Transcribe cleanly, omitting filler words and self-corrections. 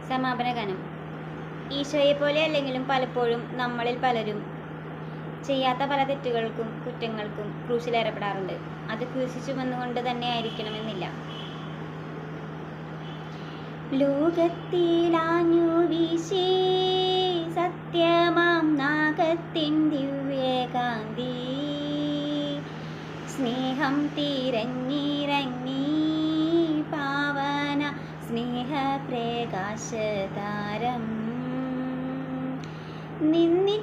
സമാപന ഗാനം. ഈശോയെ പോലെ അല്ലെങ്കിലും പലപ്പോഴും നമ്മളിൽ പലരും ചെയ്യാത്ത പല തെറ്റുകൾക്കും കുറ്റങ്ങൾക്കും ക്രൂശിലേറപ്പെടാറുണ്ട്. അത് ക്രൂശിൽ ചുമന്നുകൊണ്ട് തന്നെ ആയിരിക്കണമെന്നില്ല. ലോകത്തിലാഞ്ഞു വീശി സത്യമാം നാഗത്തിൻ ദിവ്യകാന്തി, സ്നേഹം തിരഞ്ഞിറങ്ങി പാവന സ്നേഹപ്രകാശതാരം, നിന്നിൽ